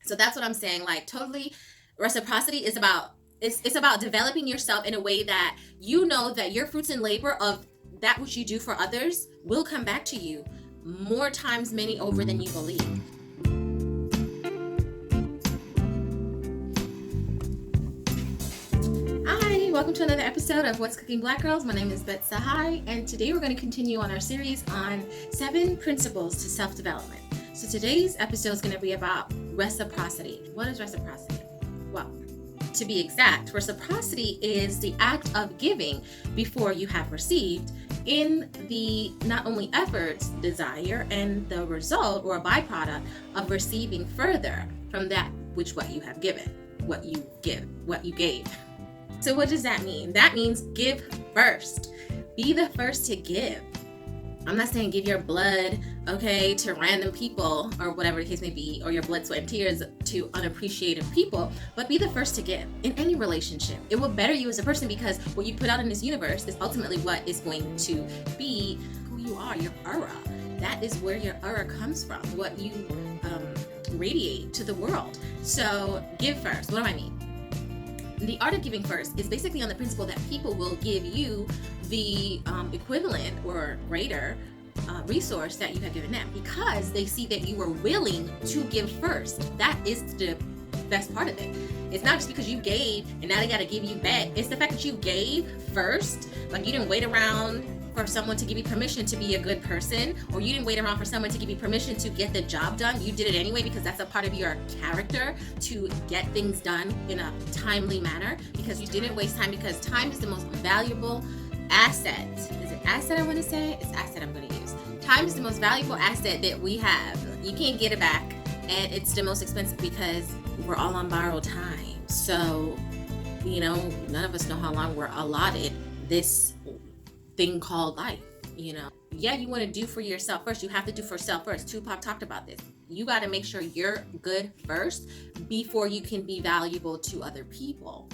So that's what I'm saying. Like, totally, reciprocity is about it's about developing yourself in a way that you know that your fruits and labor of that which you do for others will come back to you more times many over than you believe. Hi, welcome to another episode of What's Cooking Black Girls. My name is Bet Sahai, and today we're going to continue on our series on 7 principles to self-development. So today's episode is going to be about reciprocity. What is reciprocity? Well, to be exact, reciprocity is the act of giving before you have received in the not only efforts, desire, and the result or a byproduct of receiving further from that which what you have given, what you gave. So what does that mean? That means give first. Be the first to give. I'm not saying give your blood, okay, to random people or whatever the case may be, or your blood, sweat, and tears to unappreciative people, but be the first to give in any relationship. It will better you as a person because what you put out in this universe is ultimately what is going to be who you are, your aura. That is where your aura comes from, what you radiate to the world. So give first. What do I mean? The art of giving first is basically on the principle that people will give you the equivalent or greater resource that you have given them because they see that you were willing to give first. That is the best part of it. It's not just because you gave and now they got to give you back. It's the fact that you gave first. Like, you didn't wait around for someone to give you permission to be a good person, or you didn't wait around for someone to give you permission to get the job done. You did it anyway because that's a part of your character to get things done in a timely manner, because you didn't waste time, because time is the most valuable asset. Is it asset I want to say? It's asset I'm going to use. Time is the most valuable asset that we have. You can't get it back, and it's the most expensive because we're all on borrowed time. So, none of us know how long we're allotted this thing called life. Yeah, you want to do for yourself first. You have to do for self first. Tupac talked about this. You got to make sure you're good first before you can be valuable to other people.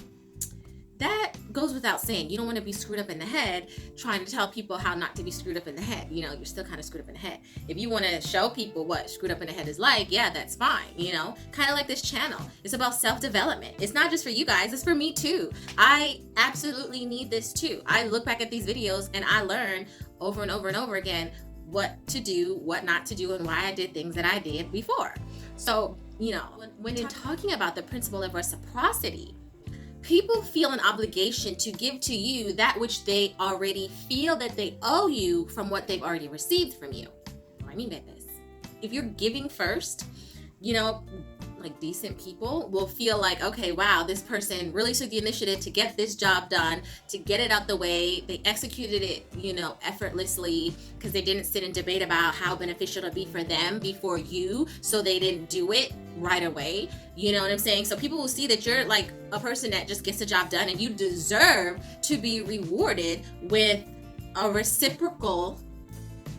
That goes without saying. You don't want to be screwed up in the head trying to tell people how not to be screwed up in the head. You're still kind of screwed up in the head. If you want to show people what screwed up in the head is like, yeah, that's fine. Kind of like this channel. It's about self-development. It's not just for you guys. It's for me too. I absolutely need this too. I look back at these videos and I learn over and over and over again what to do, what not to do, and why I did things that I did before. So, when you're talking about the principle of reciprocity, people feel an obligation to give to you that which they already feel that they owe you from what they've already received from you. What do I mean by this? If you're giving first, like decent people will feel like, okay, wow, this person really took the initiative to get this job done, to get it out the way. They executed it, effortlessly because they didn't sit and debate about how beneficial it'll be for them before you. So they didn't do it right away. You know what I'm saying? So people will see that you're like a person that just gets the job done, and you deserve to be rewarded with a reciprocal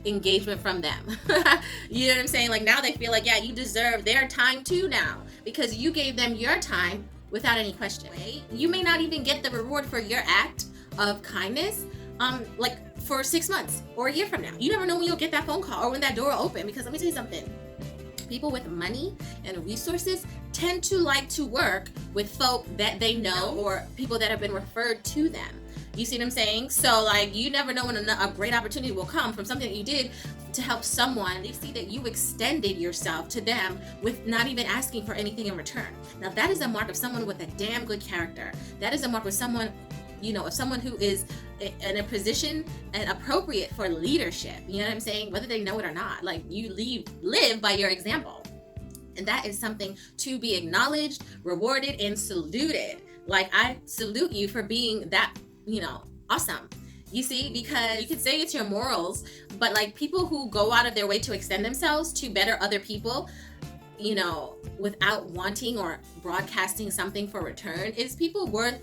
engagement from them. You know what I'm saying? Like, now they feel like, yeah, you deserve their time too now because you gave them your time without any question. Right? You may not even get the reward for your act of kindness like for 6 months or a year from now. You never know when you'll get that phone call or when that door will open, because let me tell you something. People with money and resources tend to like to work with folk that they know or people that have been referred to them. You see what I'm saying? So, like, you never know when a great opportunity will come from something that you did to help someone. They see that you extended yourself to them with not even asking for anything in return. Now, that is a mark of someone with a damn good character. That is a mark of someone, of someone who is in a position and appropriate for leadership. You know what I'm saying? Whether they know it or not. Like, you live by your example. And that is something to be acknowledged, rewarded, and saluted. Like, I salute you for being that awesome. You see, because you could say it's your morals, but like, people who go out of their way to extend themselves to better other people, without wanting or broadcasting something for return, is people worth,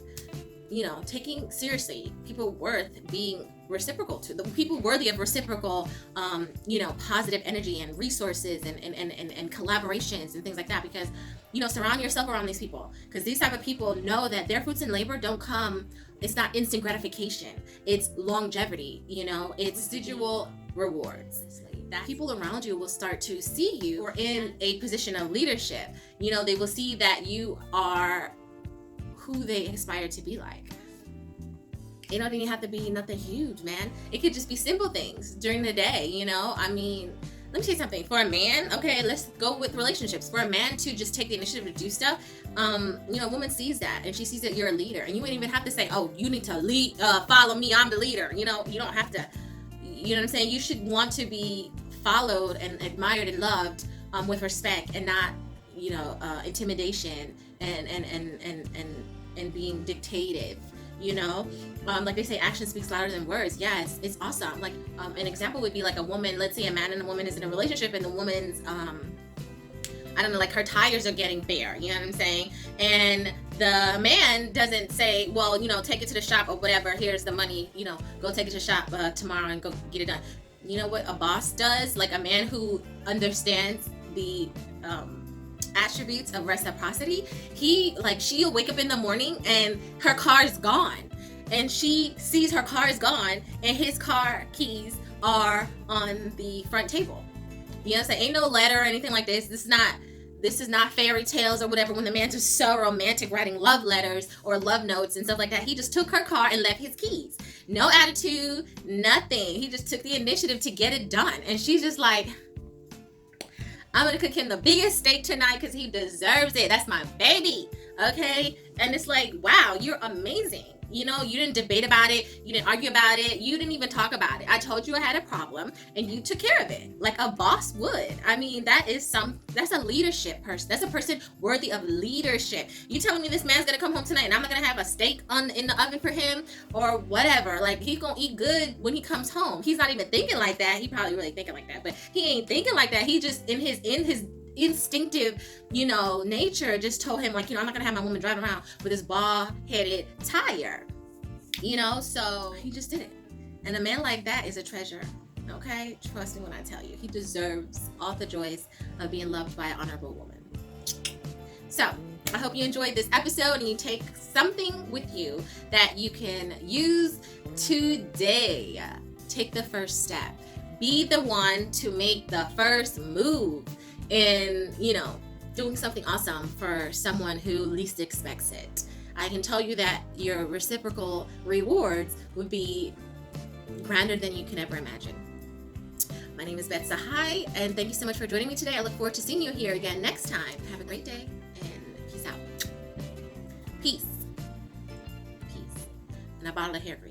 taking seriously. People worth being reciprocal to. The people worthy of reciprocal, positive energy and resources and collaborations and things like that. Because, surround yourself around these people, because these type of people know that their fruits and labor don't come. It's not instant gratification. It's longevity. It's residual rewards. that people around you will start to see you or in a position of leadership. You know, they will see that you are who they aspire to be like. It don't even have to be nothing huge, man. It could just be simple things during the day, you know? I mean, let me say something. For a man, okay, let's go with relationships. For a man to just take the initiative to do stuff, you know, a woman sees that and she sees that you're a leader, and you wouldn't even have to say, oh, you need to lead, follow me, I'm the leader. You know, you don't have to, you know what I'm saying? You should want to be followed and admired and loved with respect, and not, you know, intimidation and being dictated. You know, like they say, action speaks louder than words. Yes, it's awesome. Like an example would be like a woman, let's say a man and a woman is in a relationship, and the woman's I don't know, like her tires are getting bare, you know what I'm saying? And the man doesn't say, well, you know, take it to the shop or whatever, here's the money, you know, go take it to the shop tomorrow and go get it done. You know what a boss does? Like a man who understands the attributes of reciprocity, she'll wake up in the morning and her car's gone, and she sees her car is gone and his car keys are on the front table. You know what I'm saying? Ain't no letter or anything like this. This is not fairy tales or whatever, when the man's just so romantic writing love letters or love notes and stuff like that. He just took her car and left his keys. No attitude, nothing. He just took the initiative to get it done. And she's just like, I'm gonna cook him the biggest steak tonight because he deserves it. That's my baby, okay? And it's like, wow, you're amazing. You know, you didn't debate about it. You didn't argue about it. You didn't even talk about it. I told you I had a problem and you took care of it like a boss would. I mean, that's a leadership person. That's a person worthy of leadership. You telling me this man's gonna come home tonight and I'm not gonna have a steak in the oven for him or whatever? Like, he's gonna eat good when he comes home. He's not even thinking like that. He probably really thinking like that, but he ain't thinking like that. He just in his instinctive, you know, nature just told him, like, you know, I'm not gonna have my woman driving around with this bald-headed tire, you know. So he just did it. And a man like that is a treasure, okay? Trust me when I tell you, he deserves all the joys of being loved by an honorable woman. So I hope you enjoyed this episode and you take something with you that you can use today. Take the first step. Be the one to make the first move in, you know, doing something awesome for someone who least expects it. I can tell you that your reciprocal rewards would be grander than you can ever imagine. My name is Beth Sahai, and thank you so much for joining me today. I look forward to seeing you here again next time. Have a great day, and peace out. Peace. And a bottle of hair grease.